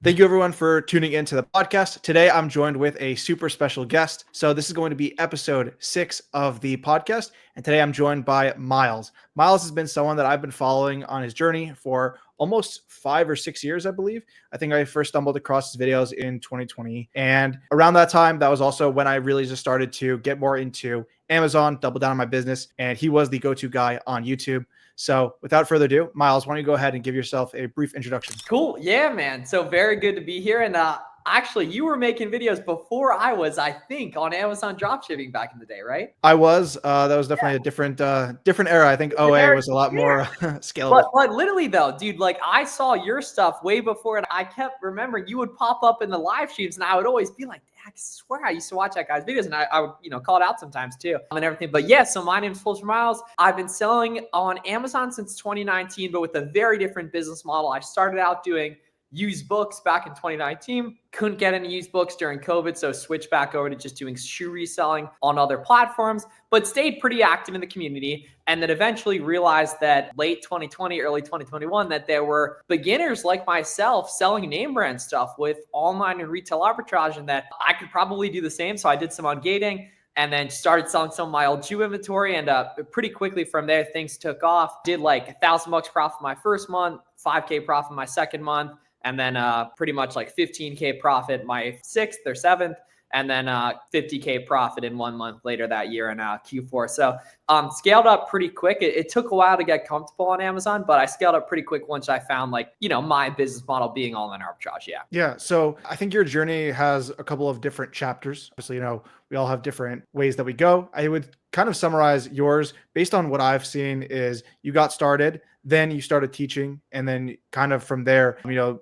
Thank you everyone for tuning into the podcast. Today I'm joined with a super special guest. So this is going to be episode 6 of the podcast. And today I'm joined by Miles. Miles has been someone that I've been following on his journey for almost 5 or 6 years, I believe. I think I first stumbled across his videos in 2020. And around that time, that was also when I really just started to get more into Amazon, double down on my business. And he was the go-to guy on YouTube. So without further ado, Miles, why don't you go ahead and give yourself a brief introduction? Cool. Yeah, man. So very good to be here. And actually, you were making videos before I was, I think, on Amazon dropshipping back in the day, right? I was. That was definitely a different era. I think OA was a lot more scalable. But literally though, dude, like I saw your stuff way before, and I kept remembering you would pop up in the live streams, and I would always be like, I swear I used to watch that guy's videos, and I would, call it out sometimes too and everything. But yeah, so my name's Fulcher Miles. I've been selling on Amazon since 2019, but with a very different business model. I started out doing used books back in 2019. Couldn't get any used books during COVID, so switched back over to just doing shoe reselling on other platforms, but stayed pretty active in the community. And then eventually realized that late 2020, early 2021, that there were beginners like myself selling name brand stuff with online and retail arbitrage, and that I could probably do the same. So I did some ungating and then started selling some of my old shoe inventory. And pretty quickly from there, things took off. Did like $1,000 profit my first month, 5K profit my second month, and then pretty much like 15K profit my 6th or 7th, and then 50K profit in 1 month later that year in Q4. So scaled up pretty quick. It took a while to get comfortable on Amazon, but I scaled up pretty quick once I found my business model being online arbitrage. Yeah. Yeah. So I think your journey has a couple of different chapters. Obviously, we all have different ways that we go. I would kind of summarize yours based on what I've seen is you got started, then you started teaching, and then kind of from there,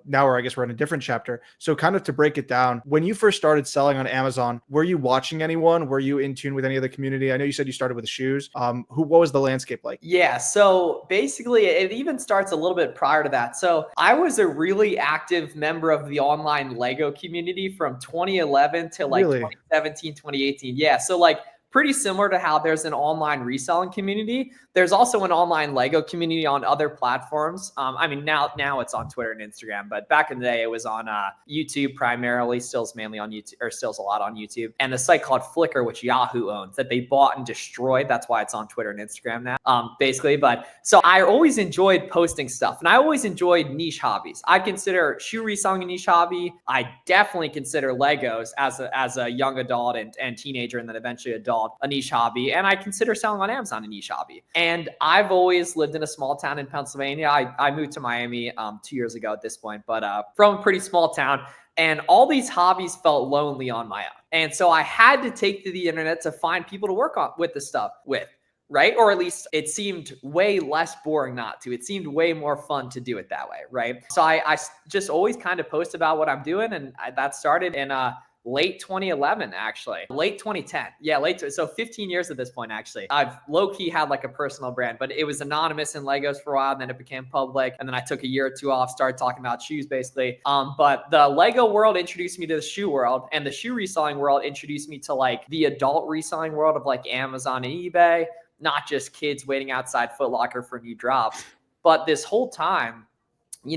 now I guess we're in a different chapter. So kind of to break it down, when you first started selling on Amazon, were you watching anyone? Were you in tune with any of the community? I know you said you started with shoes. What was the landscape like? Yeah, so basically it even starts a little bit prior to that. So I was a really active member of the online Lego community from 2011 to like Really? 2017, 2018. Yeah, so like pretty similar to how there's an online reselling community. There's also an online Lego community on other platforms. I mean, now it's on Twitter and Instagram, but back in the day it was on YouTube primarily. Still's mainly on YouTube, or still's a lot on YouTube. And the site called Flickr, which Yahoo owns, that they bought and destroyed. That's why it's on Twitter and Instagram now, basically. But so I always enjoyed posting stuff, and I always enjoyed niche hobbies. I consider shoe reselling a niche hobby. I definitely consider Legos as a young adult and teenager, and then eventually adult, a niche hobby. And I consider selling on Amazon a niche hobby. And I've always lived in a small town in Pennsylvania. I moved to Miami 2 years ago at this point, but from a pretty small town. And all these hobbies felt lonely on my own. And so I had to take to the internet to find people to work on with the stuff with. Right? Or at least it seemed way less boring not to. It seemed way more fun to do it that way. Right? So I just always kind of post about what I'm doing. And that started in late 2011, actually. Late 2010. Yeah, so 15 years at this point, actually. I've low-key had like a personal brand, but it was anonymous in Legos for a while, and then it became public. And then I took a year or two off, started talking about shoes, basically. But the Lego world introduced me to the shoe world, and the shoe reselling world introduced me to like the adult reselling world of like Amazon and eBay, not just kids waiting outside Foot Locker for new drops. But this whole time,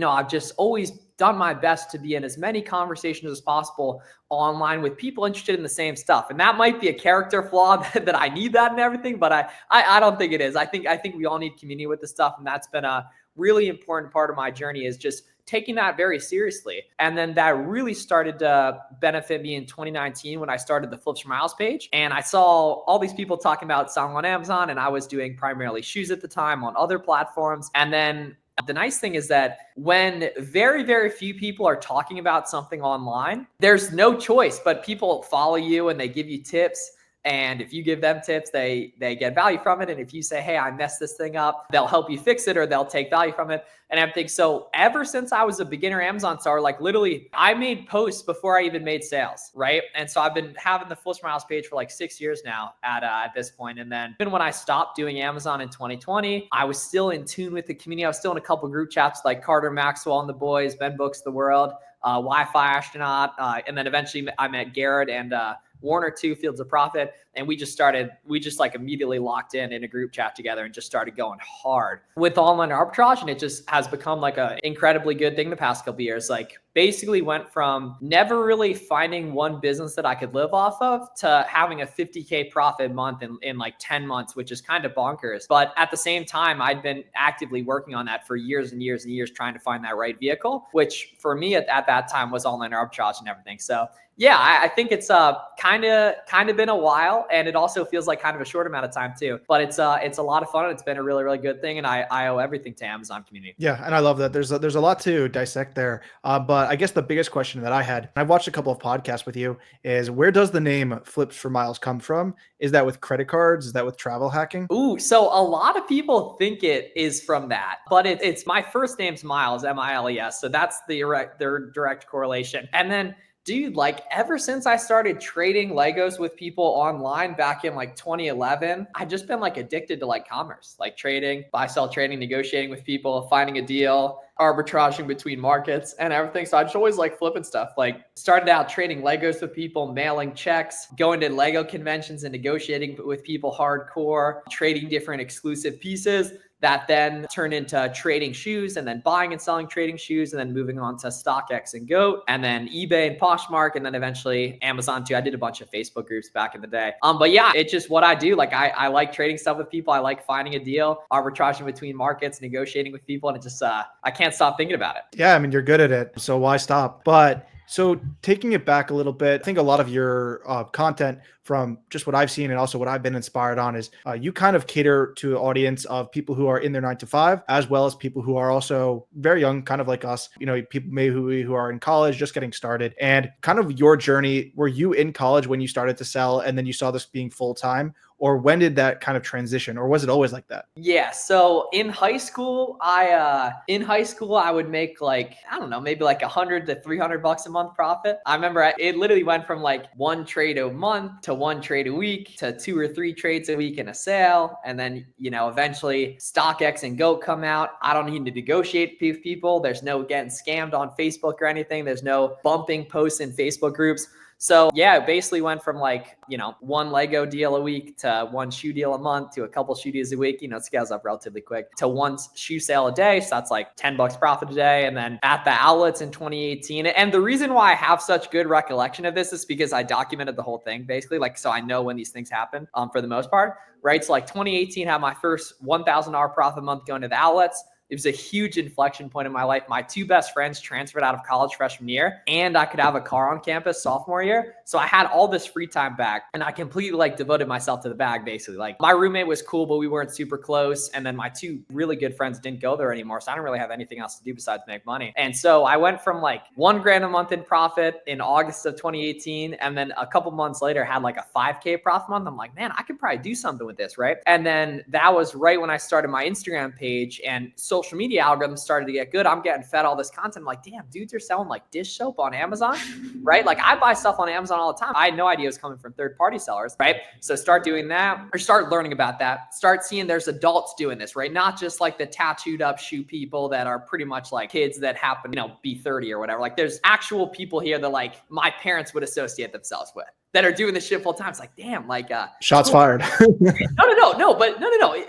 I've just always done my best to be in as many conversations as possible online with people interested in the same stuff. And that might be a character flaw that I need that and everything, but I don't think it is. I think we all need community with this stuff. And that's been a really important part of my journey, is just taking that very seriously. And then that really started to benefit me in 2019 when I started the Fulcher Miles page. And I saw all these people talking about selling on Amazon, and I was doing primarily shoes at the time on other platforms. And then the nice thing is that when very, very few people are talking about something online, there's no choice, but people follow you and they give you tips. And if you give them tips, they get value from it. And if you say, hey, I messed this thing up, they'll help you fix it, or they'll take value from it and everything. So ever since I was a beginner Amazon seller, like literally I made posts before I even made sales, right? And so I've been having the Fulcher Miles page for like 6 years now at this point. And then even when I stopped doing Amazon in 2020, I was still in tune with the community. I was still in a couple group chats like Carter Maxwell and the boys, Ben Books the World, Wi-Fi Astronaut. And then eventually I met Garrett and Warner 2 Fields of Profit. And we just like immediately locked in a group chat together and just started going hard with online arbitrage. And it just has become like an incredibly good thing the past couple of years. Like basically went from never really finding one business that I could live off of to having a 50K profit month in like 10 months, which is kind of bonkers. But at the same time, I'd been actively working on that for years and years and years, trying to find that right vehicle, which for me at that time was online arbitrage and everything. So yeah, I think it's kind of been a while, and it also feels like kind of a short amount of time too. But it's a lot of fun, and it's been a really, really good thing, and I owe everything to Amazon community. Yeah, and I love that. There's a lot to dissect there. But I guess the biggest question that I had, and I've watched a couple of podcasts with you, is where does the name Flips for Miles come from? Is that with credit cards? Is that with travel hacking? Ooh, so a lot of people think it is from that, but it's my first name's Miles, Miles. So that's their direct correlation. And then, dude, like ever since I started trading Legos with people online back in like 2011, I've just been like addicted to like commerce, like trading, buy, sell, trading, negotiating with people, finding a deal, arbitraging between markets and everything. So I just always like flipping stuff. Like started out trading Legos with people, mailing checks, going to Lego conventions and negotiating with people hardcore, trading different exclusive pieces. That then turned into trading shoes, and then buying and selling trading shoes, and then moving on to StockX and GOAT, and then eBay and Poshmark, and then eventually Amazon too. I did a bunch of Facebook groups back in the day. But yeah, it's just what I do. Like I like trading stuff with people. I like finding a deal, arbitraging between markets, negotiating with people, and it just I can't stop thinking about it. Yeah, I mean, you're good at it, so why stop? But so taking it back a little bit, I think a lot of your content from just what I've seen and also what I've been inspired on is you kind of cater to an audience of people who are in their 9 to 5, as well as people who are also very young, kind of like us, people maybe who are in college, just getting started. And kind of your journey, were you in college when you started to sell and then you saw this being full time? Or when did that kind of transition, or was it always like that? Yeah. So in high school, I would make like, I don't know, maybe like $100 to $300 a month profit. I remember it literally went from like one trade a month to one trade a week to 2 or 3 trades a week in a sale. And then, eventually StockX and GOAT come out. I don't need to negotiate with people. There's no getting scammed on Facebook or anything. There's no bumping posts in Facebook groups. So yeah, it basically went from like, one Lego deal a week to one shoe deal a month to a couple shoe deals a week, it scales up relatively quick to one shoe sale a day. So that's like $10 profit a day. And then at the outlets in 2018. And the reason why I have such good recollection of this is because I documented the whole thing basically, like, so I know when these things happen for the most part, right? So like 2018 had my first $1,000 profit month going to the outlets. It was a huge inflection point in my life. My 2 best friends transferred out of college freshman year, and I could have a car on campus sophomore year. So I had all this free time back, and I completely like devoted myself to the bag basically. Like my roommate was cool, but we weren't super close. And then my 2 really good friends didn't go there anymore. So I didn't really have anything else to do besides make money. And so I went from like $1,000 a month in profit in August of 2018. And then a couple months later had like a 5K profit month. I'm like, man, I could probably do something with this, right? And then that was right when I started my Instagram page, and social media algorithms started to get good. I'm getting fed all this content. I'm like, damn, dudes are selling like dish soap on Amazon, right? Like I buy stuff on Amazon all the time. I had no idea it was coming from third-party sellers, right? So start doing that, or start learning about that. Start seeing there's adults doing this, right? Not just like the tattooed up shoe people that are pretty much like kids that happen, be 30 or whatever. Like there's actual people here that like my parents would associate themselves with, that are doing this shit full time. It's like, damn, like shots fired. No.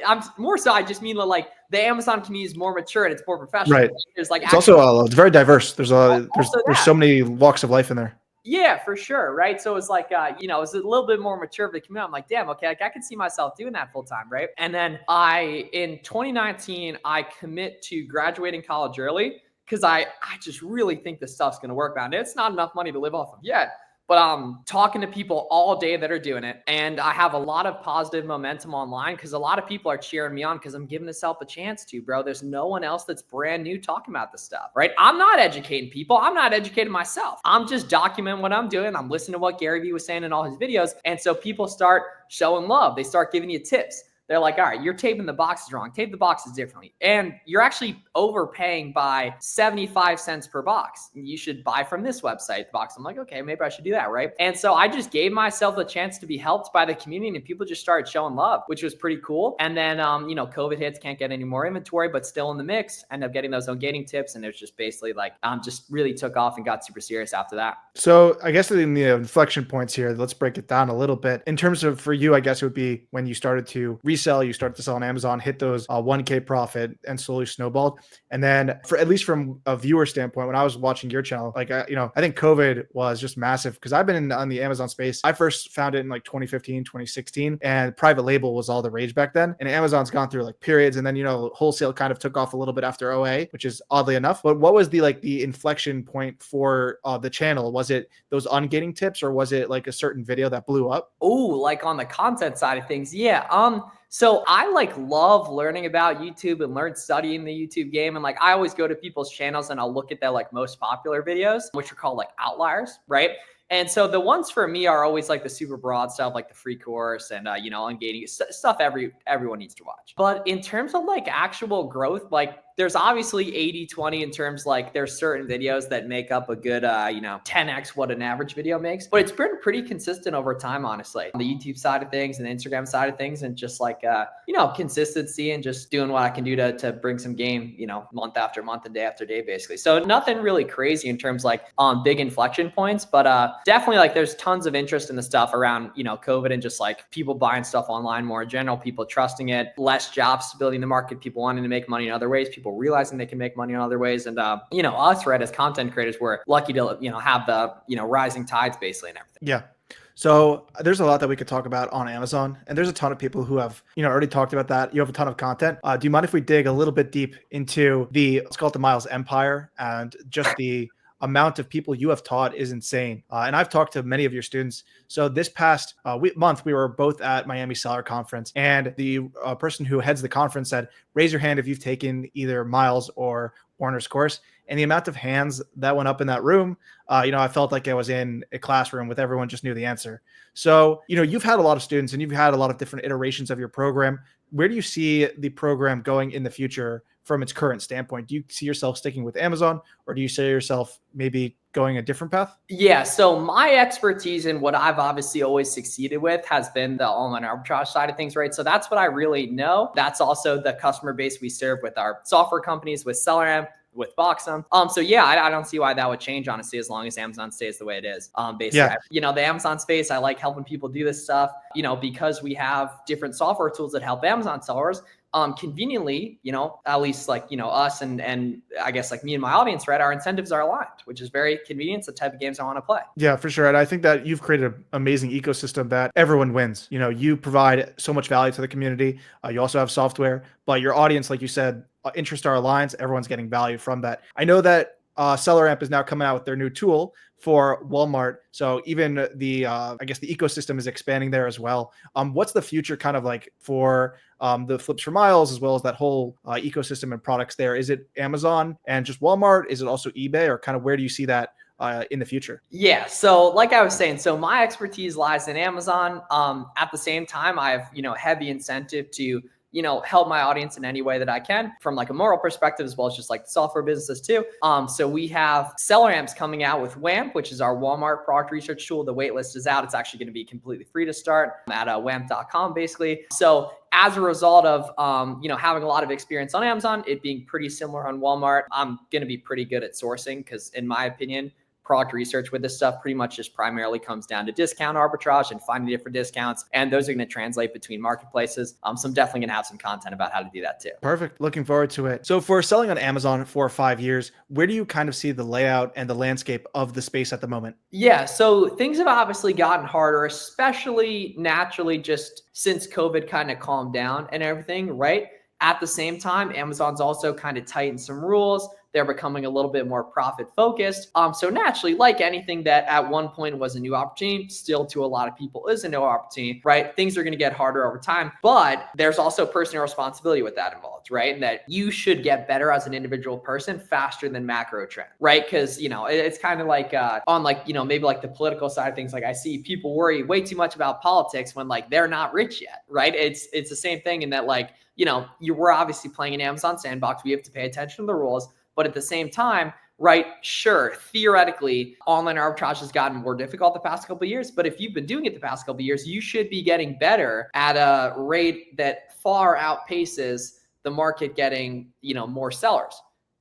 I'm more so, I just mean that like the Amazon community is more mature and it's more professional. Right. There's like, it's also it's very diverse. There's so many walks of life in there. Yeah, for sure. Right. So it's like, it's a little bit more mature of the community. I'm like, damn, okay, like I can see myself doing that full time. Right. And then in 2019, I commit to graduating college early because I just really think this stuff's going to work out. And it's not enough money to live off of yet. But I'm talking to people all day that are doing it. And I have a lot of positive momentum online because a lot of people are cheering me on because I'm giving this help a chance to, bro. There's no one else that's brand new talking about this stuff, right? I'm not educating people. I'm not educating myself. I'm just documenting what I'm doing. I'm listening to what Gary Vee was saying in all his videos. And so people start showing love. They start giving you tips. They're like, all right, you're taping the boxes wrong. Tape the boxes differently. And you're actually overpaying by 75 cents per box. You should buy from this website box. I'm like, okay, maybe I should do that, right? And so I just gave myself the chance to be helped by the community, and people just started showing love, which was pretty cool. And then, COVID hits, can't get any more inventory, but still in the mix, end up getting those gating tips. And it was just basically like, just really took off and got super serious after that. So I guess in the inflection points here, let's break it down a little bit. In terms of, for you, I guess it would be when you started to resell resell, you start to sell on Amazon, hit those 1K profit and slowly snowballed. And then for at least from a viewer standpoint, when I was watching your channel, like, I think COVID was just massive because I've been on the Amazon space. I first found it in like 2015, 2016, and private label was all the rage back then. And Amazon's gone through like periods. And then, wholesale kind of took off a little bit after OA, which is oddly enough. But what was the inflection point for the channel? Was it those ungating tips, or was it like a certain video that blew up? Oh, like on the content side of things. Yeah. So I love learning about YouTube and studying the YouTube game. And I always go to people's channels and I'll look at their most popular videos, which are called outliers, right? And so the ones for me are always the super broad stuff, like the free course and, ungating stuff everyone needs to watch. But in terms of actual growth, there's obviously 80-20 in terms there's certain videos that make up a good 10x what an average video makes, but it's been pretty consistent over time, honestly, on the YouTube side of things and the Instagram side of things, and just consistency and just doing what I can do to bring some game month after month and day after day, basically. So nothing really crazy in terms big inflection points, but definitely there's tons of interest in the stuff around COVID and just people buying stuff online more in general, people trusting it, less job stability in the market, people wanting to make money in other ways, people realizing they can make money in other ways. And, us, right, as content creators, we're lucky to, have the, rising tides basically and everything. Yeah. So there's a lot that we could talk about on Amazon, and there's a ton of people who have, already talked about that. You have a ton of content. Do you mind if we dig a little bit deep into let's call it the Miles Empire, and just the amount of people you have taught is insane. And I've talked to many of your students. So this past month, we were both at Miami Seller Conference, and the person who heads the conference said, raise your hand if you've taken either Miles or Warner's course. And the amount of hands that went up in that room, I felt like I was in a classroom with everyone just knew the answer. So, you've had a lot of students and you've had a lot of different iterations of your program. Where do you see the program going in the future from its current standpoint? Do you see yourself sticking with Amazon, or do you see yourself maybe going a different path? Yeah. So my expertise in what I've obviously always succeeded with has been the online arbitrage side of things, right? So that's what I really know. That's also the customer base we serve with our software companies, with SellerAmp, with Boxum. So yeah, I don't see why that would change, honestly, as long as Amazon stays the way it is. Basically, yeah. The Amazon space, I like helping people do this stuff, because we have different software tools that help Amazon sellers. Conveniently, at least us and I guess me and my audience, right, our incentives are aligned, which is very convenient. It's the type of games I want to play. Yeah, for sure. And I think that you've created an amazing ecosystem that everyone wins. You provide so much value to the community. You also have software, but your audience, like you said, interest are aligned. Everyone's getting value from that. I know that SellerAmp is now coming out with their new tool for Walmart. So even the, I guess the ecosystem is expanding there as well. What's the future kind of for the Flips for Miles, as well as that whole ecosystem and products there? Is it Amazon and just Walmart? Is it also eBay, or kind of where do you see that in the future? Yeah. So like I was saying, so my expertise lies in Amazon. At the same time, I have, heavy incentive to help my audience in any way that I can, from a moral perspective, as well as just the software businesses too. So we have SellerAmps coming out with WAMP, which is our Walmart product research tool. The waitlist is out. It's actually going to be completely free to start at wamp.com, basically. So as a result of, having a lot of experience on Amazon, it being pretty similar on Walmart, I'm going to be pretty good at sourcing, because in my opinion, product research with this stuff pretty much just primarily comes down to discount arbitrage and finding different discounts. And those are going to translate between marketplaces. So I'm definitely going to have some content about how to do that too. Perfect. Looking forward to it. So for selling on Amazon for 5 years, where do you kind of see the layout and the landscape of the space at the moment? Yeah. So things have obviously gotten harder, especially naturally just since COVID kind of calmed down and everything, right? At the same time, Amazon's also kind of tightened some rules. They're becoming a little bit more profit focused. So naturally, like anything that at one point was a new opportunity, still to a lot of people is a new opportunity, right? Things are going to get harder over time, but there's also personal responsibility with that involved, right? And that you should get better as an individual person faster than macro trend, right? Because, it's kind of on maybe the political side of things. I see people worry way too much about politics when they're not rich yet, right? It's the same thing in that we're obviously playing an Amazon sandbox. We have to pay attention to the rules. But at the same time, right, sure, theoretically, online arbitrage has gotten more difficult the past couple of years. But if you've been doing it the past couple of years, you should be getting better at a rate that far outpaces the market getting, more sellers,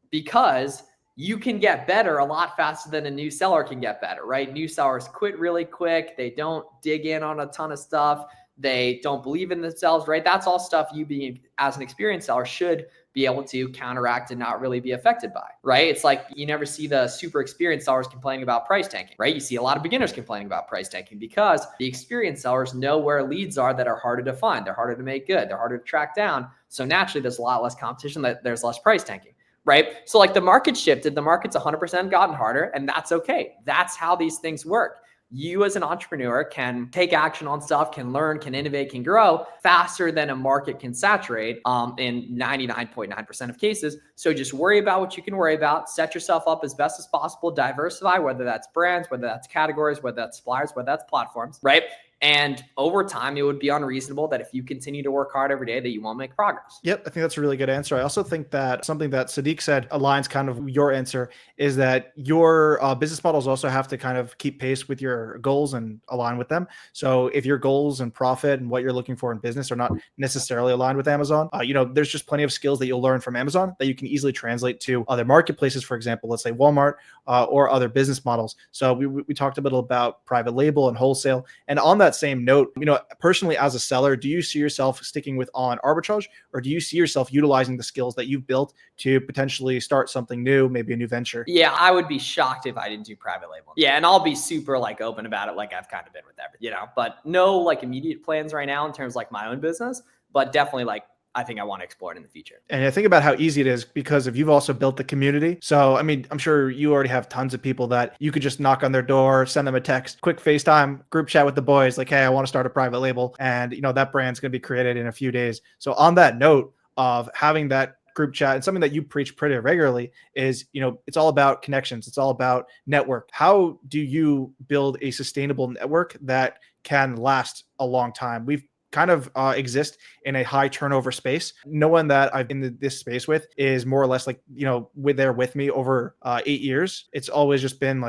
because you can get better a lot faster than a new seller can get better, right? New sellers quit really quick. They don't dig in on a ton of stuff. They don't believe in themselves, right? That's all stuff you being as an experienced seller should be able to counteract and not really be affected by, right? It's like you never see the super experienced sellers complaining about price tanking, right? You see a lot of beginners complaining about price tanking because the experienced sellers know where leads are that are harder to find. They're harder to make good. They're harder to track down. So naturally, there's a lot less competition, that there's less price tanking, right? So like the market shifted, the market's 100% gotten harder, and that's okay. That's how these things work. You as an entrepreneur can take action on stuff, can learn, can innovate, can grow faster than a market can saturate in 99.9% of cases. So just worry about what you can worry about, set yourself up as best as possible, diversify, whether that's brands, whether that's categories, whether that's suppliers, whether that's platforms, right? And over time, it would be unreasonable that if you continue to work hard every day, that you won't make progress. Yep, I think that's a really good answer. I also think that something that Sadiq said aligns kind of your answer is that your business models also have to kind of keep pace with your goals and align with them. So if your goals and profit and what you're looking for in business are not necessarily aligned with Amazon, there's just plenty of skills that you'll learn from Amazon that you can easily translate to other marketplaces, for example, let's say Walmart or other business models. So we talked a little about private label and wholesale. And on that same note, personally as a seller, do you see yourself sticking with online arbitrage, or do you see yourself utilizing the skills that you've built to potentially start something new, maybe a new venture? Yeah, I would be shocked if I didn't do private label. Yeah, and I'll be super open about it, like I've kind of been with everything, but no immediate plans right now in terms of my own business, but definitely I think I want to explore it in the future. And I think about how easy it is because you've also built the community. So, I'm sure you already have tons of people that you could just knock on their door, send them a text, quick FaceTime, group chat with the boys, like, hey, I want to start a private label. And, that brand's going to be created in a few days. So on that note of having that group chat, and something that you preach pretty regularly is, it's all about connections. It's all about network. How do you build a sustainable network that can last a long time? We've kind of exist in a high turnover space. No one that I've been in this space with is more or less with me over 8 years. It's always just been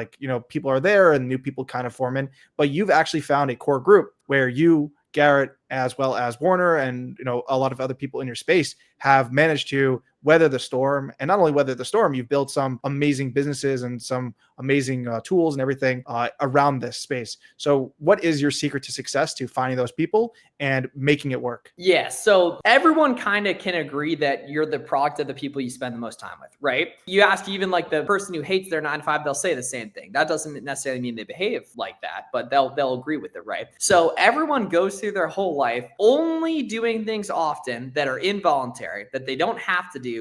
people are there and new people kind of form in, but you've actually found a core group where you, Garrett, as well as Warner and a lot of other people in your space have managed to weather the storm. And not only weather the storm, you've built some amazing businesses and some amazing tools and everything around this space. So what is your secret to success to finding those people and making it work? Yeah, so everyone kind of can agree that you're the product of the people you spend the most time with, right? You ask even the person who hates their 9 to 5, they'll say the same thing. That doesn't necessarily mean they behave like that, but they'll agree with it, right? So everyone goes through their whole life only doing things often that are involuntary, that they don't have to do.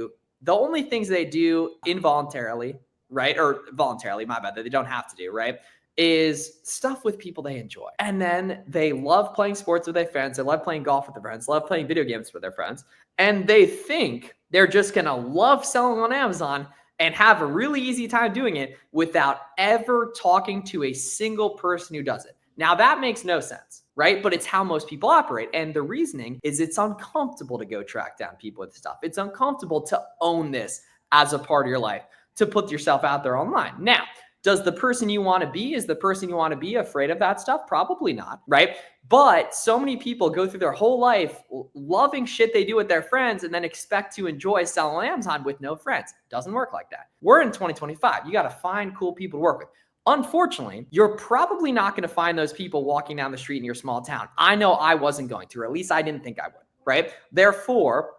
The only things they do involuntarily, right? Or voluntarily, my bad, that they don't have to do, right? Is stuff with people they enjoy. And then they love playing sports with their friends. They love playing golf with their friends, love playing video games with their friends. And they think they're just going to love selling on Amazon and have a really easy time doing it without ever talking to a single person who does it. Now that makes no sense, right? But it's how most people operate. And the reasoning is it's uncomfortable to go track down people with stuff. It's uncomfortable to own this as a part of your life, to put yourself out there online. Now, does the person you want to be, is the person you want to be afraid of that stuff? Probably not, right? But so many people go through their whole life loving shit they do with their friends and then expect to enjoy selling on Amazon with no friends. Doesn't work like that. We're in 2025. You got to find cool people to work with. Unfortunately, you're probably not going to find those people walking down the street in your small town. I know I wasn't going to, or at least I didn't think I would, right? Therefore,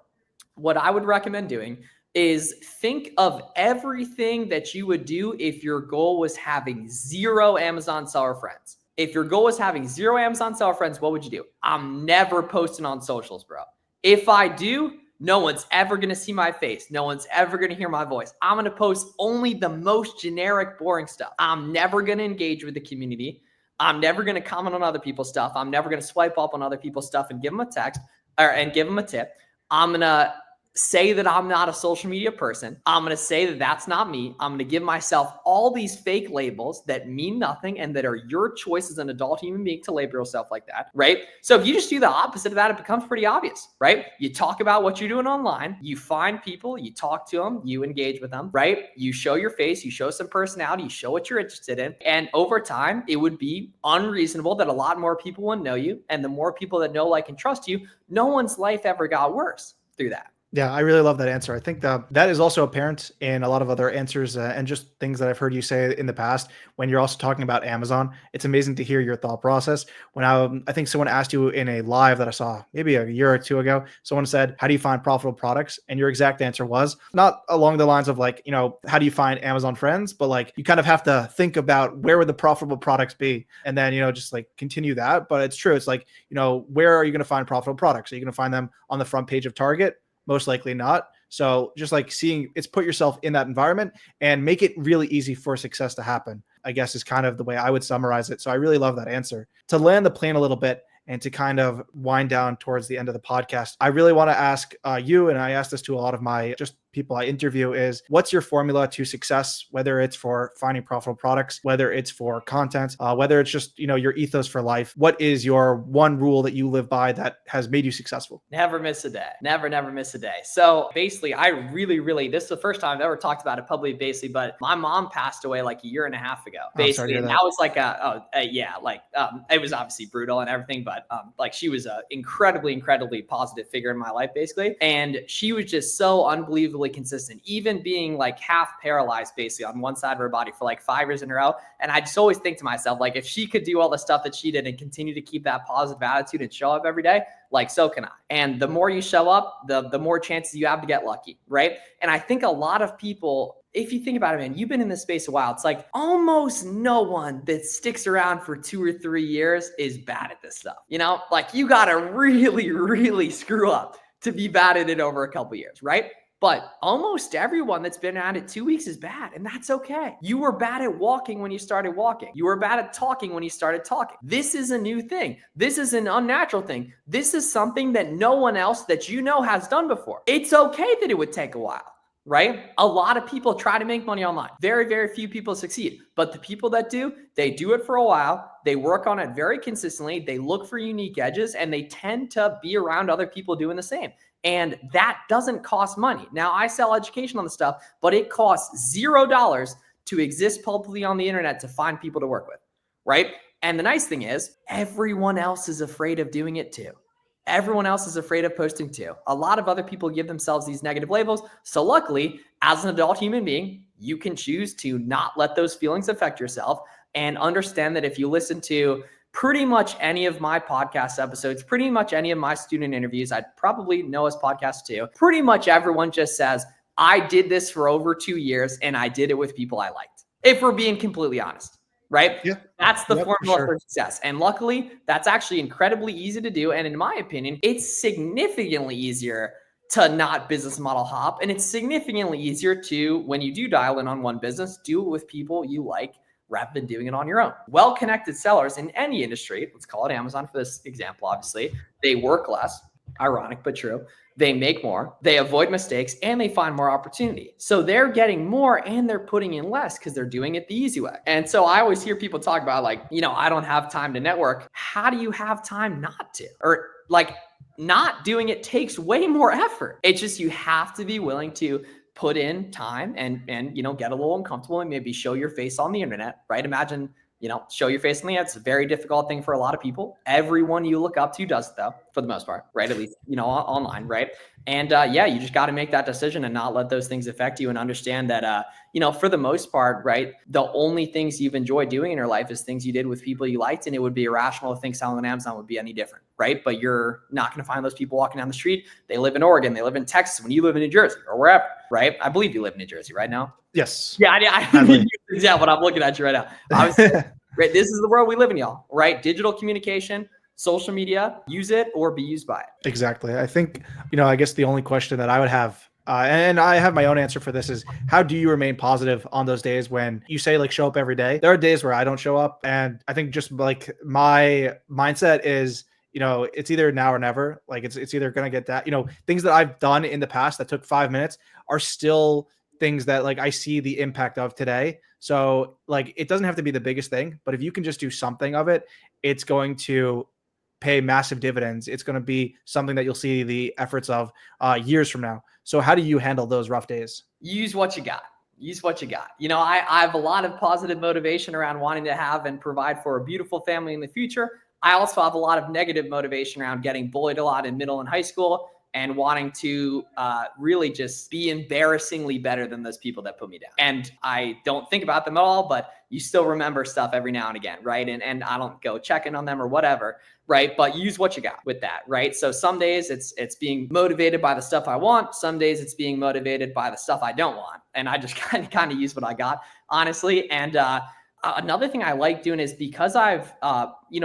what I would recommend doing is think of everything that you would do if your goal was having 0 Amazon seller friends. If your goal was having 0 Amazon seller friends, what would you do? I'm never posting on socials, bro. If I do, no one's ever going to see my face. No one's ever going to hear my voice. I'm going to post only the most generic, boring stuff. I'm never going to engage with the community. I'm never going to comment on other people's stuff. I'm never going to swipe up on other people's stuff and give them a text and give them a tip. I'm going to say that I'm not a social media person. I'm going to say that that's not me. I'm going to give myself all these fake labels that mean nothing and that are your choice as an adult human being to label yourself like that, right? So if you just do the opposite of that, it becomes pretty obvious, right? You talk about what you're doing online, you find people, you talk to them, you engage with them, right? You show your face, you show some personality, you show what you're interested in. And over time, it would be unreasonable that a lot more people would know you. And the more people that know, like, and trust you, no one's life ever got worse through that. Yeah, I really love that answer. I think that is also apparent in a lot of other answers and just things that I've heard you say in the past when you're also talking about Amazon. It's amazing to hear your thought process. When I think someone asked you in a live that I saw maybe a year or two ago, someone said, "How do you find profitable products?" And your exact answer was not along the lines of like, how do you find Amazon friends, but like you kind of have to think about where would the profitable products be, and then just like continue that. But it's true. It's like where are you going to find profitable products? Are you going to find them on the front page of Target? Most likely not. So just like put yourself in that environment and make it really easy for success to happen, I guess is kind of the way I would summarize it. So I really love that answer. To land the plane a little bit and to kind of wind down towards the end of the podcast, I really want to ask you, and I ask this to a lot of my just people I interview, is what's your formula to success, whether it's for finding profitable products, whether it's for content, whether it's just, your ethos for life. What is your one rule that you live by that has made you successful? Never miss a day. Never miss a day. So basically, I really, this is the first time I've ever talked about it publicly, basically, but my mom passed away like a year and a half ago, basically. And that was like it was obviously brutal and everything, but like she was a incredibly positive figure in my life, basically. And she was just so unbelievably consistent, even being like half paralyzed basically on one side of her body for like 5 years in a row. And I just always think to myself, like, if she could do all the stuff that she did and continue to keep that positive attitude and show up every day, like, so can I. And the more you show up, the more chances you have to get lucky, right? And I think a lot of people, if you think about it, man, you've been in this space a while. It's like almost no one that sticks around for 2 or 3 years is bad at this stuff. Like you got to really screw up to be bad at it over a couple years, right? But almost everyone that's been at it 2 weeks is bad, and that's okay. You were bad at walking when you started walking. You were bad at talking when you started talking. This is a new thing. This is an unnatural thing. This is something that no one else that has done before. It's okay that it would take a while, right? A lot of people try to make money online. Very few people succeed. But the people that do, they do it for a while. They work on it very consistently. They look for unique edges, and they tend to be around other people doing the same. And that doesn't cost money. Now, I sell education on the stuff, but it costs $0 to exist publicly on the internet to find people to work with, right? And the nice thing is, everyone else is afraid of doing it too. Everyone else is afraid of posting too. A lot of other people give themselves these negative labels. So luckily, as an adult human being, you can choose to not let those feelings affect yourself and understand that if you listen to pretty much any of my podcast episodes, pretty much any of my student interviews, I'd probably Noah's podcast too. Pretty much everyone just says, I did this for over 2 years and I did it with people I liked. If we're being completely honest, right? Yeah. That's the formula for success. And luckily, that's actually incredibly easy to do. And in my opinion, it's significantly easier to not business model hop. And it's significantly easier to, when you do dial in on one business, do it with people you like, rather than doing it on your own. Well-connected sellers in any industry, let's call it Amazon for this example, obviously, they work less, ironic but true. They make more, they avoid mistakes, and they find more opportunity. So they're getting more and they're putting in less because they're doing it the easy way. And so I always hear people talk about like, I don't have time to network. How do you have time not to? Or like not doing it takes way more effort. It's just you have to be willing to put in time and get a little uncomfortable and maybe show your face on the internet, right? Imagine, show your face on the internet. It's a very difficult thing for a lot of people. Everyone you look up to does it though, for the most part, right? At least, online, right? And you just got to make that decision and not let those things affect you and understand that, for the most part, right, the only things you've enjoyed doing in your life is things you did with people you liked. And it would be irrational to think selling on Amazon would be any different, right? But you're not going to find those people walking down the street. They live in Oregon. They live in Texas when you live in New Jersey or wherever, right? I believe you live in New Jersey right now. Yes. Yeah, I mean, yeah, but I'm looking at you right now. Obviously, right, this is the world we live in, y'all, right? Digital communication, social media, use it or be used by it. Exactly. I think, I guess the only question that I would have, and I have my own answer for this, is how do you remain positive on those days when you say like show up every day? There are days where I don't show up. And I think just like my mindset is, it's either now or never. Like it's either going to get that, things that I've done in the past that took 5 minutes are still things that like I see the impact of today. So like, it doesn't have to be the biggest thing, but if you can just do something of it, it's going to pay massive dividends. It's going to be something that you'll see the efforts of years from now. So how do you handle those rough days? Use what you got. Use what you got. I have a lot of positive motivation around wanting to have and provide for a beautiful family in the future. I also have a lot of negative motivation around getting bullied a lot in middle and high school, and wanting to really just be embarrassingly better than those people that put me down. And I don't think about them at all, but you still remember stuff every now and again, right? And I don't go checking on them or whatever, right? But use what you got with that, right? So some days it's being motivated by the stuff I want. Some days it's being motivated by the stuff I don't want. And I just kind of use what I got, honestly. And another thing I like doing is because I've,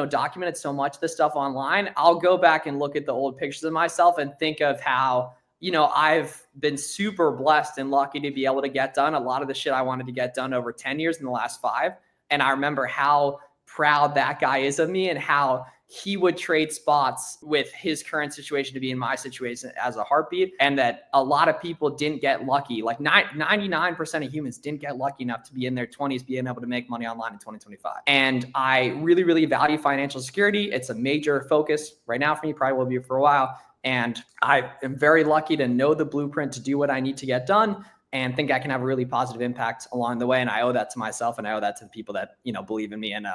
documented so much of this stuff online, I'll go back and look at the old pictures of myself and think of how, I've been super blessed and lucky to be able to get done a lot of the shit I wanted to get done over 10 years in the last 5. And I remember how proud that guy is of me and how he would trade spots with his current situation to be in my situation as a heartbeat. And that a lot of people didn't get lucky. Like 99% of humans didn't get lucky enough to be in their 20s, being able to make money online in 2025. And I really, really value financial security. It's a major focus right now for me, probably will be for a while. And I am very lucky to know the blueprint to do what I need to get done and think I can have a really positive impact along the way. And I owe that to myself, and I owe that to the people that, believe in me and,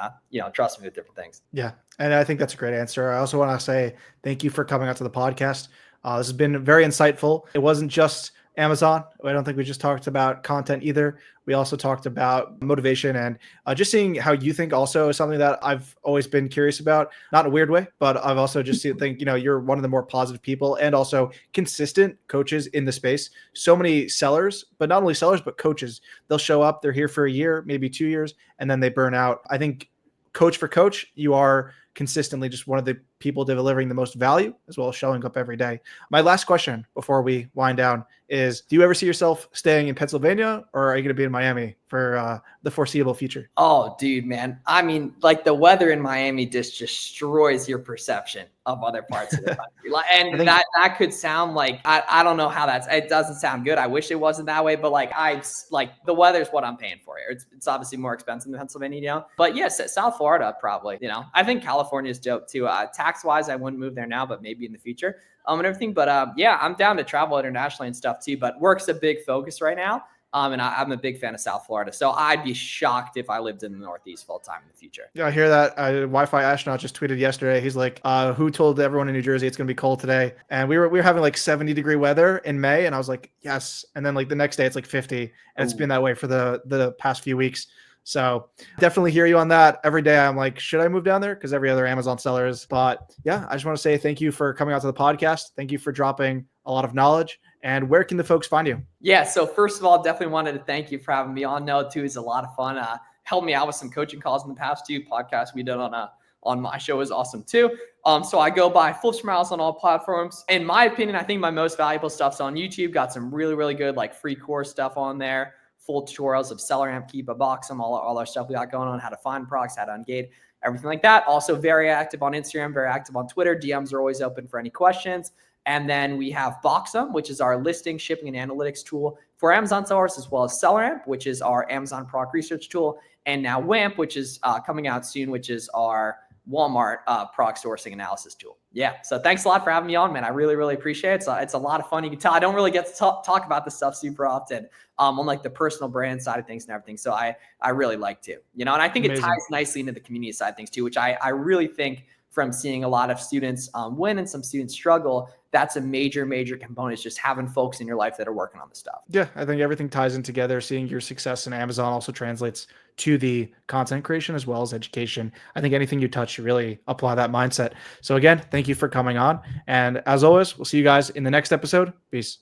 trust me with different things. Yeah. And I think that's a great answer. I also want to say thank you for coming out to the podcast. This has been very insightful. It wasn't just Amazon. I don't think we just talked about content either. We also talked about motivation, and just seeing how you think also is something that I've always been curious about, not in a weird way, but I've also just think, you're one of the more positive people and also consistent coaches in the space. So many sellers, but not only sellers, but coaches, they'll show up, they're here for a year, maybe 2 years, and then they burn out. I think coach for coach, you are consistently just one of the people delivering the most value, as well as showing up every day. My last question before we wind down is, do you ever see yourself staying in Pennsylvania, or are you going to be in Miami for the foreseeable future? Oh, dude, man. I mean, like the weather in Miami just destroys your perception of other parts of the country. And that could sound like, I don't know how it doesn't sound good. I wish it wasn't that way, but the weather's what I'm paying for here. It's obviously more expensive than Pennsylvania, but yes, South Florida, probably, I think California is dope too. Tax wise, I wouldn't move there now, but maybe in the future, and everything. But yeah, I'm down to travel internationally and stuff too, but work's a big focus right now. And I'm a big fan of South Florida. So I'd be shocked if I lived in the Northeast full time in the future. Yeah, I hear that. Wi-Fi Astronaut just tweeted yesterday. He's like, who told everyone in New Jersey it's going to be cold today? And we were having like 70-degree weather in May. And I was like, yes. And then like the next day it's like 50. And it's been that way for the past few weeks. So definitely hear you on that. Every day I'm like, should I move down there? Because every other Amazon seller is. But yeah, I just want to say thank you for coming out to the podcast. Thank you for dropping a lot of knowledge. And where can the folks find you? Yeah, so first of all, definitely wanted to thank you for having me on. Noah too is a lot of fun. Helped me out with some coaching calls in the past too. Podcasts we did on my show is awesome too. So I go by Flips Miles on all platforms. In my opinion, I think my most valuable stuff's on YouTube. Got some really, really good like free course stuff on there. Full tutorials of SellerAmp, Keepa, Boxem, all our stuff we got going on, how to find products, how to ungate, everything like that. Also very active on Instagram, very active on Twitter. DMs are always open for any questions. And then we have Boxem, which is our listing, shipping, and analytics tool for Amazon sellers, as well as SellerAmp, which is our Amazon product research tool. And now WAMP, which is coming out soon, which is our Walmart product sourcing analysis tool. Yeah. So thanks a lot for having me on, man. I really, really appreciate it. So it's a lot of fun. You can tell I don't really get to talk about this stuff super often on like the personal brand side of things and everything. So I really like to, and I think Amazing. It ties nicely into the community side of things too, which I really think from seeing a lot of students win and some students struggle, that's a major, major component, is just having folks in your life that are working on the stuff. Yeah, I think everything ties in together. Seeing your success in Amazon also translates to the content creation as well as education. I think anything you touch, you really apply that mindset. So again, thank you for coming on. And as always, we'll see you guys in the next episode. Peace.